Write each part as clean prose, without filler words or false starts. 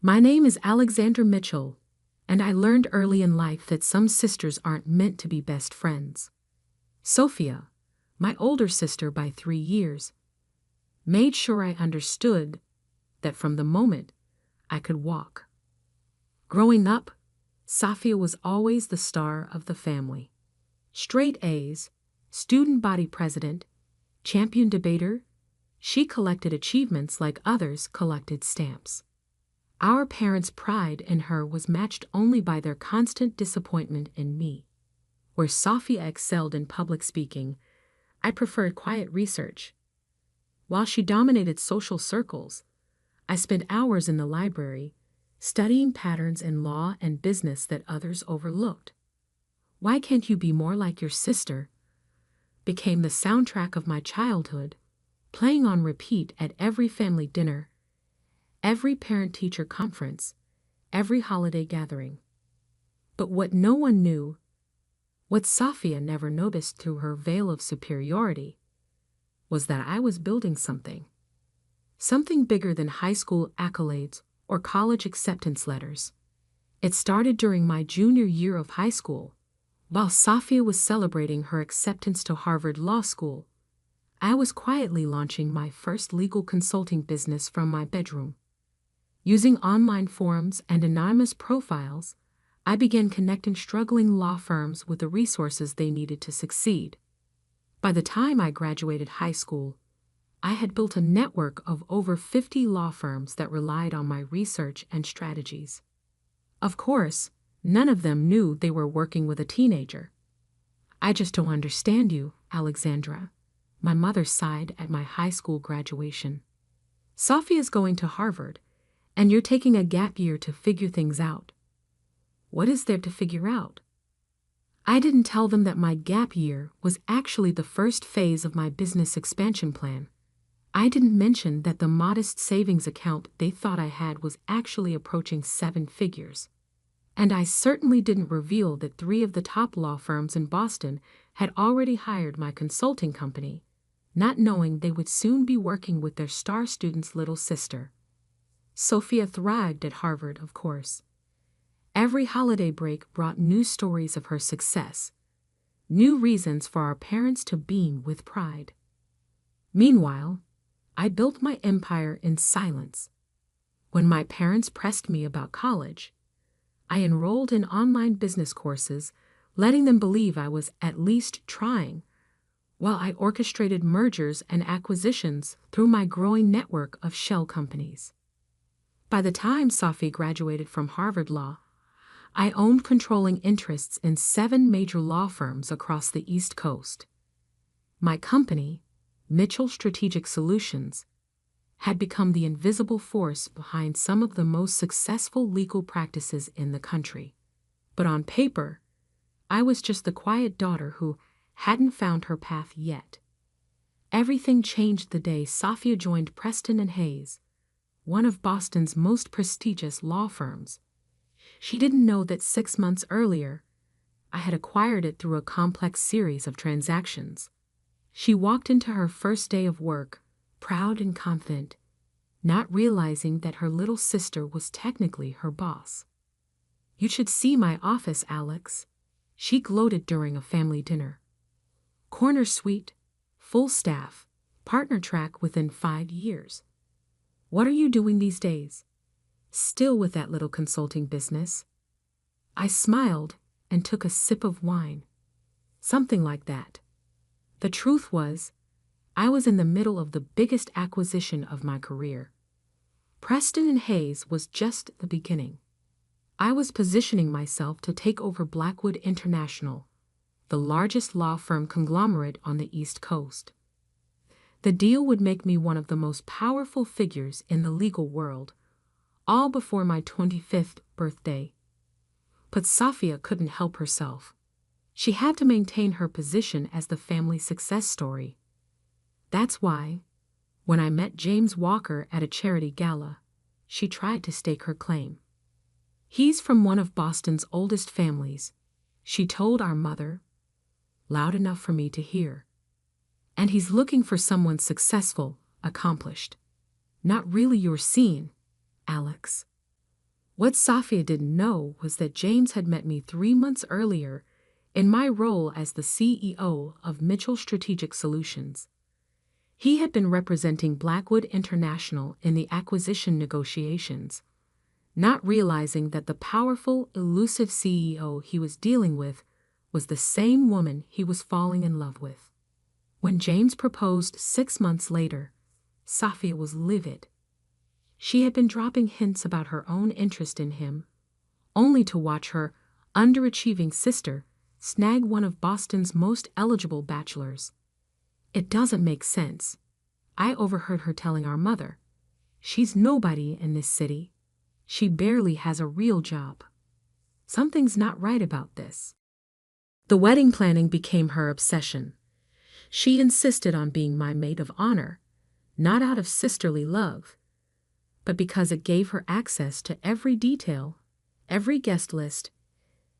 My name is Alexandra Mitchell, and I learned early in life that some sisters aren't meant to be best friends. Sophia, my older sister by 3 years, made sure I understood that from the moment I could walk. Growing up, Sophia was always the star of the family. Straight A's, student body president, champion debater, she collected achievements like others collected stamps. Our parents' pride in her was matched only by their constant disappointment in me. Where Sophia excelled in public speaking, I preferred quiet research. While she dominated social circles, I spent hours in the library, studying patterns in law and business that others overlooked. "Why can't you be more like your sister?" became the soundtrack of my childhood, playing on repeat at every family dinner, every parent-teacher conference, every holiday gathering. But what no one knew, what Sophia never noticed through her veil of superiority, was that I was building something bigger than high school accolades or college acceptance letters. It started during my junior year of high school. While Sophia was celebrating her acceptance to Harvard Law School, I was quietly launching my first legal consulting business from my bedroom. Using online forums and anonymous profiles, I began connecting struggling law firms with the resources they needed to succeed. By the time I graduated high school, I had built a network of over 50 law firms that relied on my research and strategies. Of course, none of them knew they were working with a teenager. "I just don't understand you, Alexandra," my mother sighed at my high school graduation. "Sophia's going to Harvard, and you're taking a gap year to figure things out." What is there to figure out? I didn't tell them that my gap year was actually the first phase of my business expansion plan. I didn't mention that the modest savings account they thought I had was actually approaching 7 figures. And I certainly didn't reveal that 3 of the top law firms in Boston had already hired my consulting company, not knowing they would soon be working with their star student's little sister. Sophia thrived at Harvard, of course. Every holiday break brought new stories of her success, new reasons for our parents to beam with pride. Meanwhile, I built my empire in silence. When my parents pressed me about college, I enrolled in online business courses, letting them believe I was at least trying, while I orchestrated mergers and acquisitions through my growing network of shell companies. By the time Sophie graduated from Harvard Law, I owned controlling interests in 7 major law firms across the East Coast. My company, Mitchell Strategic Solutions, had become the invisible force behind some of the most successful legal practices in the country. But on paper, I was just the quiet daughter who hadn't found her path yet. Everything changed the day Sophia joined Preston and Hayes, one of Boston's most prestigious law firms. She didn't know that 6 months earlier, I had acquired it through a complex series of transactions. She walked into her first day of work, proud and confident, not realizing that her little sister was technically her boss. "You should see my office, Alex," she gloated during a family dinner. "Corner suite, full staff, partner track within 5 years. What are you doing these days? Still with that little consulting business?" I smiled and took a sip of wine. Something like that. The truth was, I was in the middle of the biggest acquisition of my career. Preston and Hayes was just the beginning. I was positioning myself to take over Blackwood International, the largest law firm conglomerate on the East Coast. The deal would make me one of the most powerful figures in the legal world, all before my 25th birthday. But Sophia couldn't help herself. She had to maintain her position as the family success story. That's why, when I met James Walker at a charity gala, she tried to stake her claim. "He's from one of Boston's oldest families," she told our mother, loud enough for me to hear. "And he's looking for someone successful, accomplished. Not really your scene, Alex." What Safia didn't know was that James had met me 3 months earlier in my role as the CEO of Mitchell Strategic Solutions. He had been representing Blackwood International in the acquisition negotiations, not realizing that the powerful, elusive CEO he was dealing with was the same woman he was falling in love with. When James proposed 6 months later, Safia was livid. She had been dropping hints about her own interest in him, only to watch her underachieving sister snag one of Boston's most eligible bachelors. "It doesn't make sense," I overheard her telling our mother. "She's nobody in this city. She barely has a real job. Something's not right about this." The wedding planning became her obsession. She insisted on being my maid of honor, not out of sisterly love, but because it gave her access to every detail, every guest list,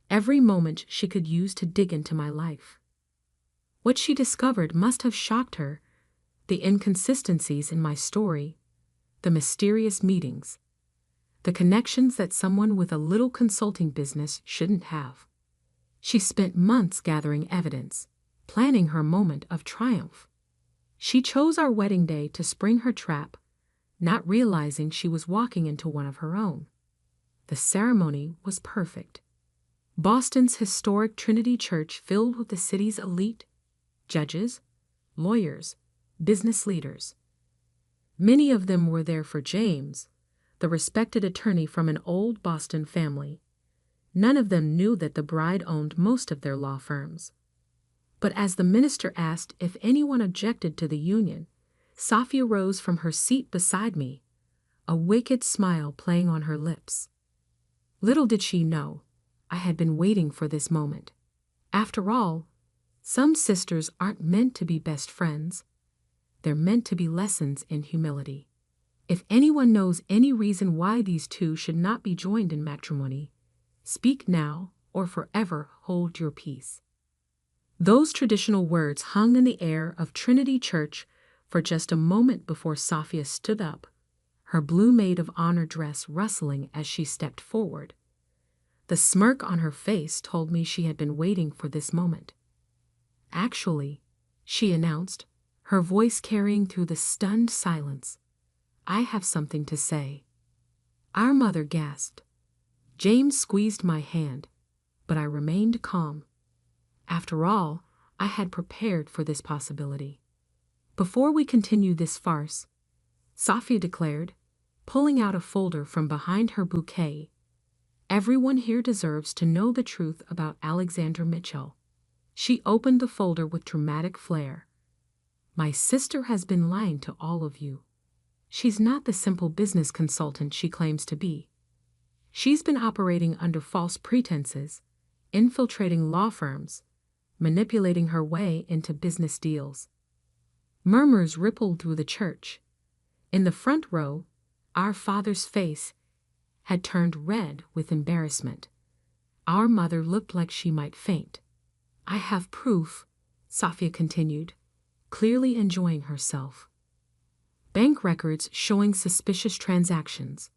every moment she could use to dig into my life. What she discovered must have shocked her: the inconsistencies in my story, the mysterious meetings, the connections that someone with a little consulting business shouldn't have. She spent months gathering evidence, planning her moment of triumph. She chose our wedding day to spring her trap, not realizing she was walking into one of her own. The ceremony was perfect. Boston's historic Trinity Church filled with the city's elite, judges, lawyers, business leaders. Many of them were there for James, the respected attorney from an old Boston family. None of them knew that the bride owned most of their law firms. But as the minister asked if anyone objected to the union, Safia rose from her seat beside me, a wicked smile playing on her lips. Little did she know, I had been waiting for this moment. After all, some sisters aren't meant to be best friends. They're meant to be lessons in humility. If anyone knows any reason why these two should not be joined in matrimony, speak now or forever hold your peace. Those traditional words hung in the air of Trinity Church for just a moment before Safia stood up, her blue maid of honor dress rustling as she stepped forward. The smirk on her face told me she had been waiting for this moment. "Actually," she announced, her voice carrying through the stunned silence, "I have something to say." Our mother gasped. James squeezed my hand, but I remained calm. After all, I had prepared for this possibility. "Before we continue this farce," Safia declared, pulling out a folder from behind her bouquet, "everyone here deserves to know the truth about Alexander Mitchell." She opened the folder with dramatic flair. "My sister has been lying to all of you. She's not the simple business consultant she claims to be. She's been operating under false pretenses, infiltrating law firms, manipulating her way into business deals." Murmurs rippled through the church. In the front row, our father's face had turned red with embarrassment. Our mother looked like she might faint. "I have proof," Safia continued, clearly enjoying herself. "Bank records showing suspicious transactions.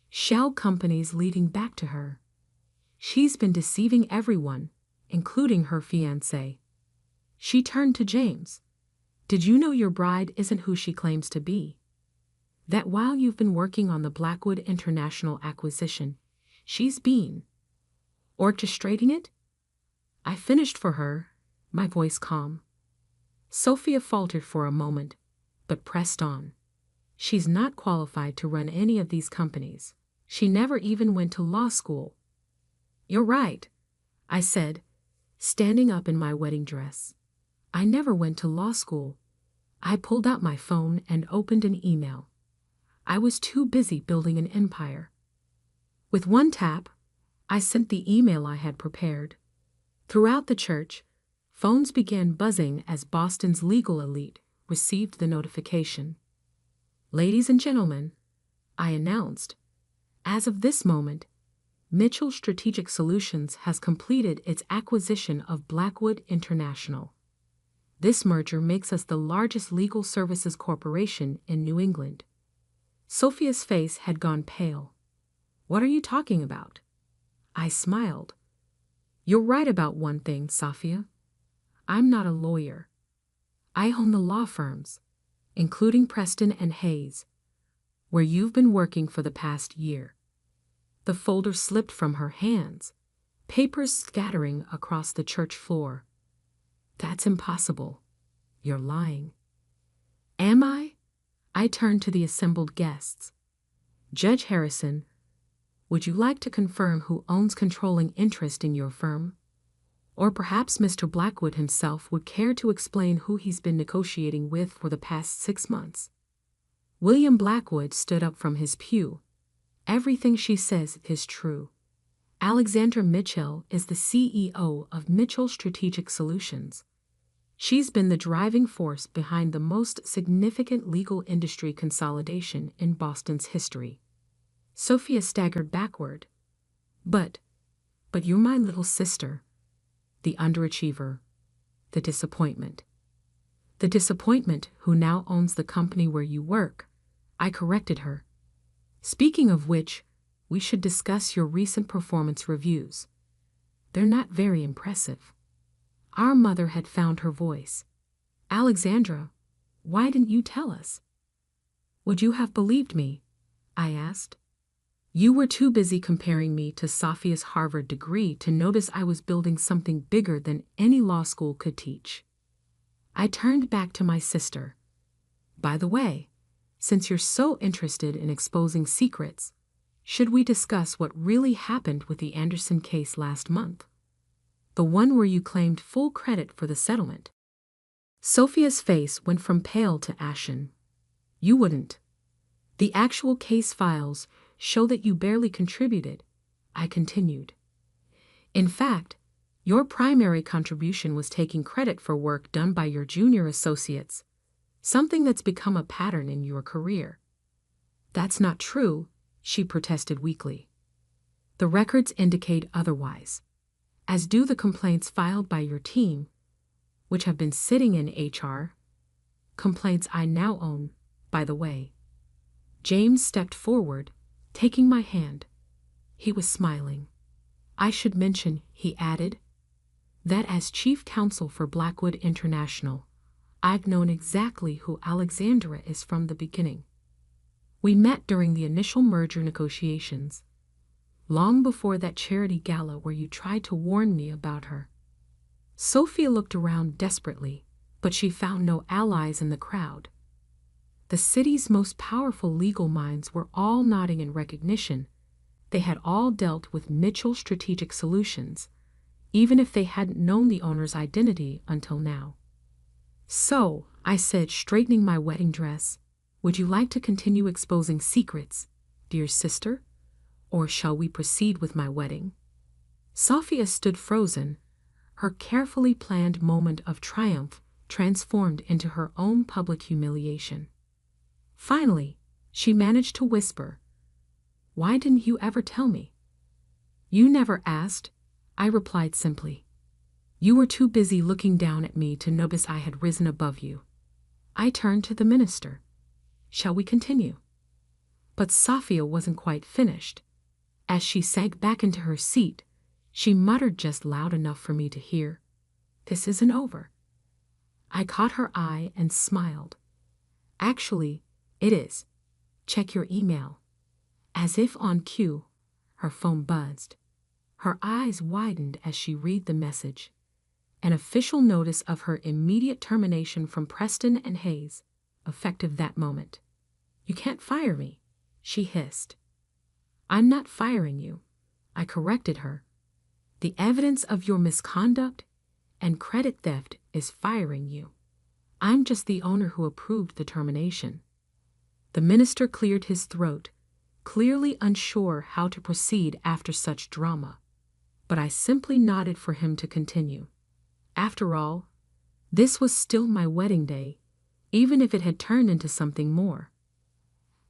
Shell companies leading back to her. She's been deceiving everyone, including her fiancé." She turned to James. "Did you know your bride isn't who she claims to be? That while you've been working on the Blackwood International acquisition, she's been orchestrating it?" I finished for her, my voice calm. Safia faltered for a moment, but pressed on. "She's not qualified to run any of these companies. She never even went to law school." "You're right," I said, standing up in my wedding dress. "I never went to law school." I pulled out my phone and opened an email. I was too busy building an empire. With one tap, I sent the email I had prepared. Throughout the church, phones began buzzing as Boston's legal elite received the notification. "Ladies and gentlemen," I announced, "as of this moment, Mitchell Strategic Solutions has completed its acquisition of Blackwood International. This merger makes us the largest legal services corporation in New England." Safia's face had gone pale. What are you talking about? I smiled. You're right about one thing, Sophia. I'm not a lawyer. I own the law firms, including Preston and Hayes, where you've been working for the past year. The folder slipped from her hands, papers scattering across the church floor. That's impossible. You're lying. Am I? I turned to the assembled guests. Judge Harrison, would you like to confirm who owns controlling interest in your firm? Or perhaps Mr. Blackwood himself would care to explain who he's been negotiating with for the past 6 months. William Blackwood stood up from his pew. Everything she says is true. Alexandra Mitchell is the CEO of Mitchell Strategic Solutions. She's been the driving force behind the most significant legal industry consolidation in Boston's history. Sophia staggered backward. But you're my little sister. The underachiever. The disappointment. The disappointment who now owns the company where you work. I corrected her. Speaking of which, we should discuss your recent performance reviews. They're not very impressive. Our mother had found her voice. Alexandra, why didn't you tell us? Would you have believed me? I asked. You were too busy comparing me to Sophia's Harvard degree to notice I was building something bigger than any law school could teach. I turned back to my sister. By the way, since you're so interested in exposing secrets, should we discuss what really happened with the Anderson case last month? The one where you claimed full credit for the settlement. Sophia's face went from pale to ashen. You wouldn't. The actual case files show that you barely contributed, I continued. In fact, your primary contribution was taking credit for work done by your junior associates, something that's become a pattern in your career. That's not true, she protested weakly. The records indicate otherwise, as do the complaints filed by your team, which have been sitting in HR, complaints I now own, by the way. James stepped forward, taking my hand. He was smiling. I should mention, he added, that as chief counsel for Blackwood International, I've known exactly who Alexandra is from the beginning. We met during the initial merger negotiations, long before that charity gala where you tried to warn me about her. Sophia looked around desperately, but she found no allies in the crowd. The city's most powerful legal minds were all nodding in recognition. They had all dealt with Mitchell Strategic Solutions, even if they hadn't known the owner's identity until now. So, I said, straightening my wedding dress, would you like to continue exposing secrets, dear sister? Or shall we proceed with my wedding? Sophia stood frozen, her carefully planned moment of triumph transformed into her own public humiliation. Finally, she managed to whisper, "Why didn't you ever tell me?" "You never asked," I replied simply. "You were too busy looking down at me to notice I had risen above you." I turned to the minister. "Shall we continue?" But Sophia wasn't quite finished. As she sank back into her seat, she muttered just loud enough for me to hear, "This isn't over." I caught her eye and smiled. "Actually, it is. Check your email." As if on cue, her phone buzzed. Her eyes widened as she read the message. An official notice of her immediate termination from Preston and Hayes, effective that moment. "You can't fire me," she hissed. "I'm not firing you," I corrected her. "The evidence of your misconduct and credit theft is firing you. I'm just the owner who approved the termination." The minister cleared his throat, clearly unsure how to proceed after such drama, but I simply nodded for him to continue. After all, this was still my wedding day, even if it had turned into something more.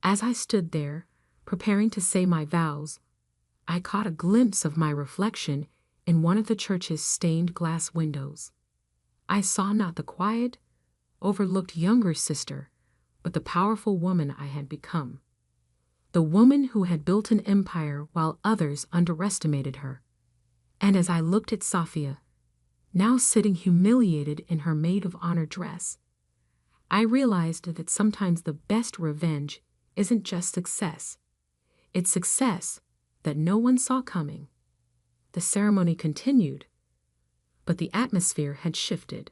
As I stood there, preparing to say my vows, I caught a glimpse of my reflection in one of the church's stained glass windows. I saw not the quiet, overlooked younger sister, but the powerful woman I had become. the woman who had built an empire while others underestimated her. And as I looked at Sophia, now sitting humiliated in her maid of honor dress, I realized that sometimes the best revenge isn't just success. It's success that no one saw coming. The ceremony continued, but the atmosphere had shifted.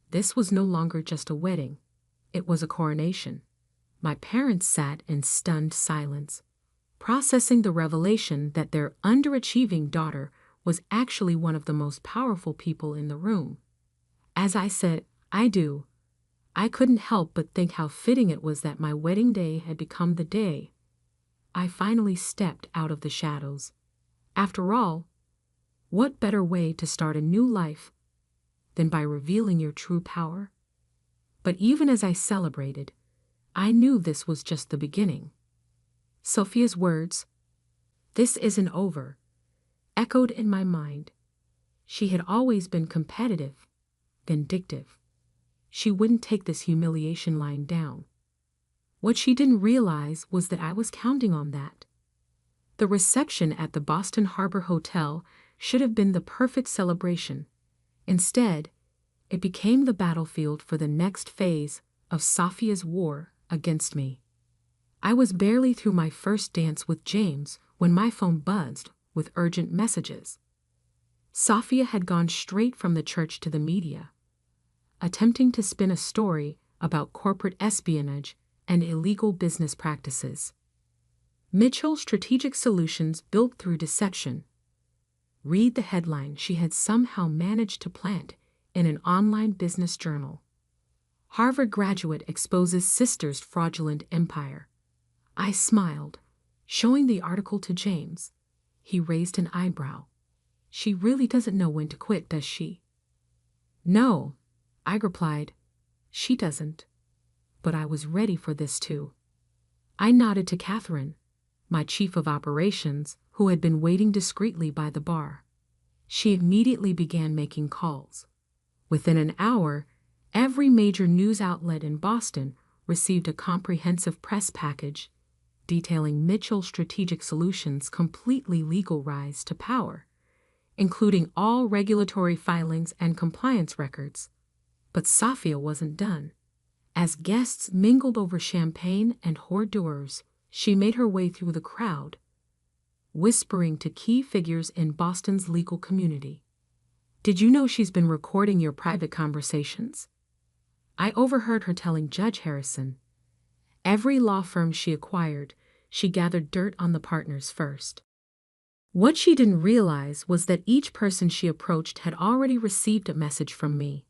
This was no longer just a wedding. It was a coronation. My parents sat in stunned silence, processing the revelation that their underachieving daughter was actually one of the most powerful people in the room. As I said, "I do," I couldn't help but think how fitting it was that my wedding day had become the day I finally stepped out of the shadows. After all, what better way to start a new life than by revealing your true power? But even as I celebrated, I knew this was just the beginning. Sophia's words, "This isn't over," echoed in my mind. She had always been competitive, vindictive. She wouldn't take this humiliation lying down. What she didn't realize was that I was counting on that. The reception at the Boston Harbor Hotel should have been the perfect celebration. Instead, it became the battlefield for the next phase of Sophia's war against me. I was barely through my first dance with James when my phone buzzed with urgent messages. Sophia had gone straight from the church to the media, attempting to spin a story about corporate espionage and illegal business practices. Mitchell Strategic Solutions built through deception. Read the headline she had somehow managed to plant in an online business journal. Harvard graduate exposes sister's fraudulent empire. I smiled, showing the article to James. He raised an eyebrow. She really doesn't know when to quit, does she? No, I replied. She doesn't. But I was ready for this too. I nodded to Catherine, my chief of operations, who had been waiting discreetly by the bar. She immediately began making calls. Within an hour, every major news outlet in Boston received a comprehensive press package detailing Mitchell Strategic Solutions' completely legal rise to power, including all regulatory filings and compliance records. But Sophia wasn't done. As guests mingled over champagne and hors d'oeuvres, she made her way through the crowd, whispering to key figures in Boston's legal community. "Did you know she's been recording your private conversations?" I overheard her telling Judge Harrison. Every law firm she acquired, she gathered dirt on the partners first. What she didn't realize was that each person she approached had already received a message from me,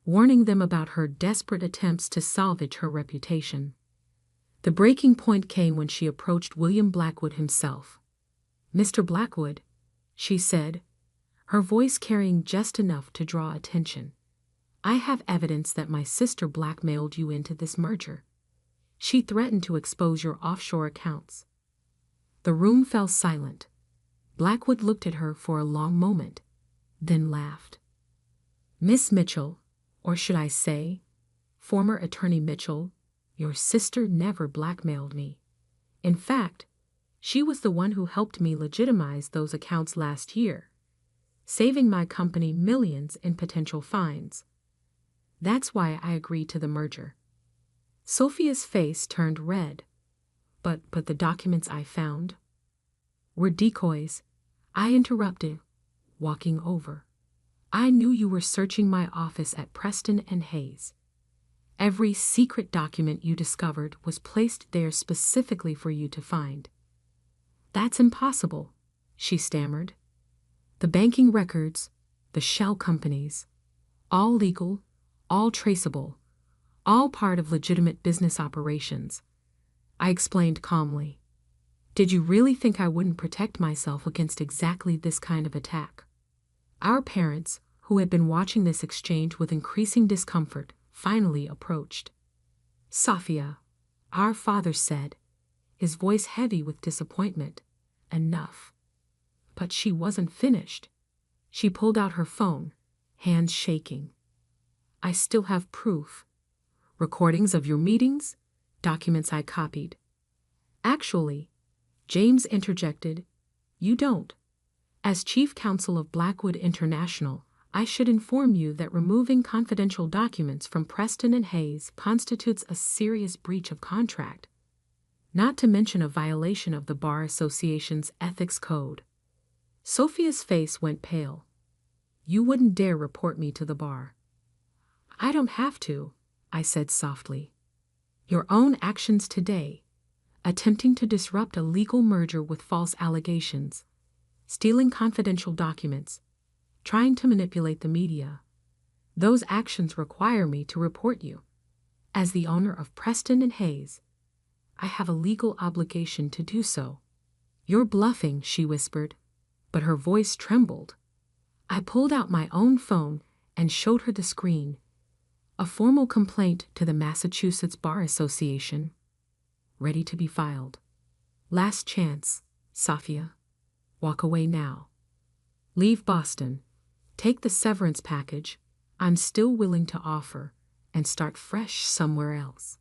warning them about her desperate attempts to salvage her reputation. The breaking point came when she approached William Blackwood himself. "Mr. Blackwood," she said, her voice carrying just enough to draw attention, "I have evidence that my sister blackmailed you into this merger. She threatened to expose your offshore accounts." The room fell silent. Blackwood looked at her for a long moment, then laughed. "Miss Mitchell, or should I say, former Attorney Mitchell, your sister never blackmailed me. In fact, she was the one who helped me legitimize those accounts last year, saving my company millions in potential fines. That's why I agreed to the merger." Sophia's face turned red. But the documents I found were decoys," I interrupted, walking over. "I knew you were searching my office at Preston and Hayes. Every secret document you discovered was placed there specifically for you to find." "That's impossible," she stammered. "The banking records, the shell companies, all legal, all traceable, all part of legitimate business operations," I explained calmly. "Did you really think I wouldn't protect myself against exactly this kind of attack?" Our parents, who had been watching this exchange with increasing discomfort, finally approached. "Sophia," our father said, his voice heavy with disappointment, "enough." But she wasn't finished. She pulled out her phone, hands shaking. "I still have proof. Recordings of your meetings, documents I copied. Actually, James interjected, you don't. As Chief Counsel of Blackwood International, I should inform you that removing confidential documents from Preston and Hayes constitutes a serious breach of contract, not to mention a violation of the Bar Association's ethics code. Sophia's face went pale. You wouldn't dare report me to the bar. I don't have to, I said softly. Your own actions today, attempting to disrupt a legal merger with false allegations, stealing confidential documents, trying to manipulate the media, those actions require me to report you. As the owner of Preston and Hayes, I have a legal obligation to do so. You're bluffing, she whispered, but her voice trembled. I pulled out my own phone and showed her the screen. A formal complaint to the Massachusetts Bar Association, ready to be filed. Last chance, Sophia. Walk away now. Leave Boston. Take the severance package I'm still willing to offer and start fresh somewhere else.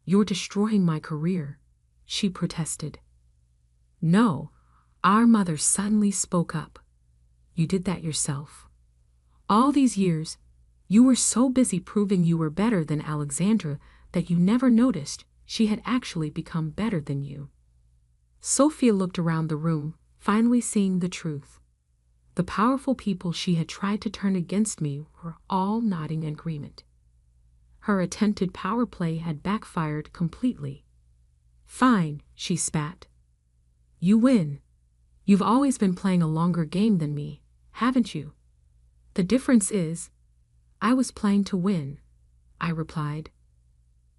You're destroying my career, she protested. No, our mother suddenly spoke up. You did that yourself. All these years, you were so busy proving you were better than Alexandra that you never noticed she had actually become better than you. Sophia looked around the room, finally seeing the truth. The powerful people she had tried to turn against me were all nodding in agreement. Her attempted power play had backfired completely. Fine, she spat. You win. You've always been playing a longer game than me, haven't you? The difference is, I was playing to win, I replied.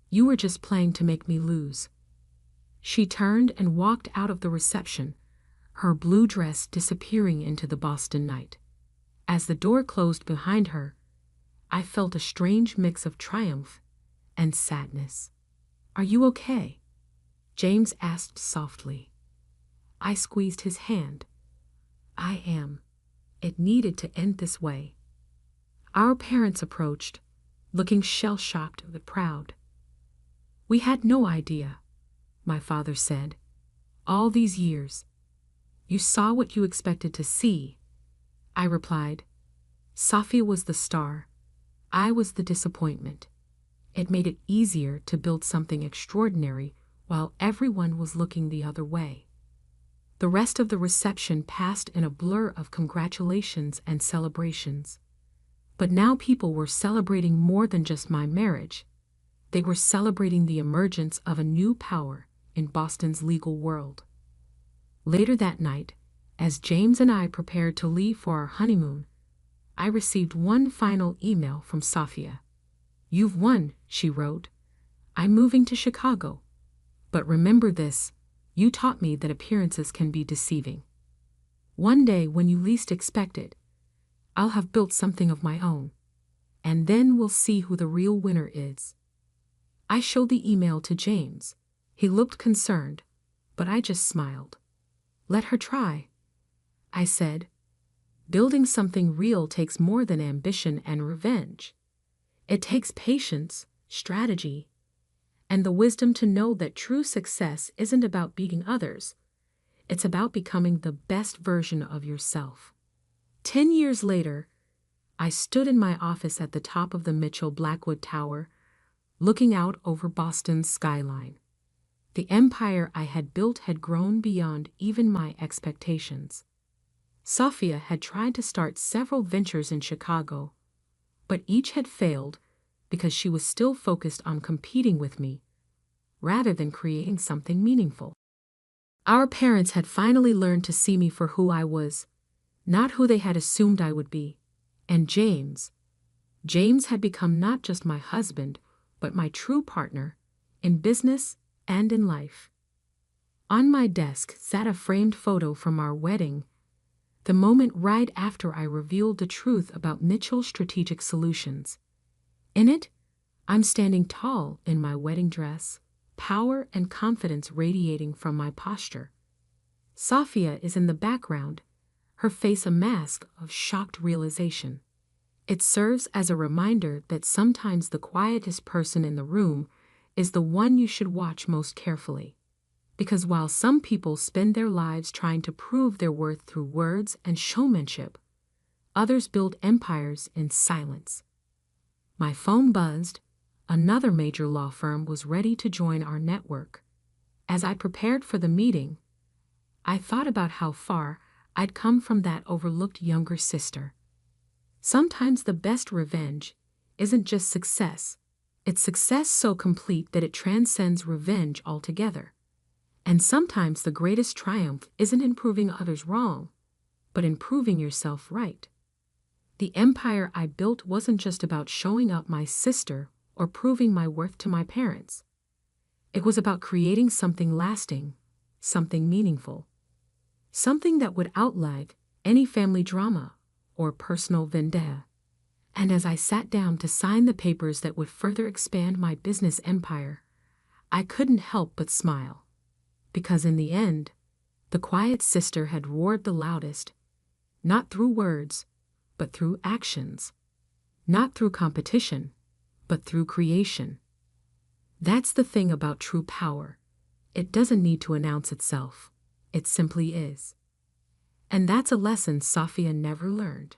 You were just playing to make me lose. She turned and walked out of the reception, her blue dress disappearing into the Boston night. As the door closed behind her, I felt a strange mix of triumph and sadness. Are you okay? James asked softly. I squeezed his hand. I am. It needed to end this way. Our parents approached, looking shell-shocked but proud. We had no idea, my father said. All these years. You saw what you expected to see, I replied. Sophia was the star. I was the disappointment. It made it easier to build something extraordinary while everyone was looking the other way. The rest of the reception passed in a blur of congratulations and celebrations. But now people were celebrating more than just my marriage. They were celebrating the emergence of a new power in Boston's legal world. Later that night, as James and I prepared to leave for our honeymoon, I received one final email from Sophia. You've won, she wrote. I'm moving to Chicago. But remember this, you taught me that appearances can be deceiving. One day when you least expect it, I'll have built something of my own, and then we'll see who the real winner is. I showed the email to James. He looked concerned, but I just smiled. Let her try, I said. Building something real takes more than ambition and revenge. It takes patience, strategy, and the wisdom to know that true success isn't about beating others. It's about becoming the best version of yourself. 10 years later, I stood in my office at the top of the Mitchell-Blackwood Tower, looking out over Boston's skyline. The empire I had built had grown beyond even my expectations. Sophia had tried to start several ventures in Chicago, but each had failed because she was still focused on competing with me, rather than creating something meaningful. Our parents had finally learned to see me for who I was, not who they had assumed I would be. And James had become not just my husband, but my true partner, in business and in life. On my desk sat a framed photo from our wedding, the moment right after I revealed the truth about Mitchell Strategic Solutions. In it, I'm standing tall in my wedding dress, power and confidence radiating from my posture. Sophia is in the background, her face a mask of shocked realization. It serves as a reminder that sometimes the quietest person in the room is the one you should watch most carefully. Because while some people spend their lives trying to prove their worth through words and showmanship, others build empires in silence. My phone buzzed. Another major law firm was ready to join our network. As I prepared for the meeting, I thought about how far I'd come from that overlooked younger sister. Sometimes the best revenge isn't just success. It's success so complete that it transcends revenge altogether. And sometimes the greatest triumph isn't in proving others wrong, but in proving yourself right. The empire I built wasn't just about showing up my sister or proving my worth to my parents. It was about creating something lasting, something meaningful, something that would outlive any family drama or personal vendetta. And as I sat down to sign the papers that would further expand my business empire, I couldn't help but smile. Because in the end, the quiet sister had roared the loudest, not through words, but through actions. Not through competition, but through creation. That's the thing about true power. It doesn't need to announce itself. It simply is. And that's a lesson Sophia never learned.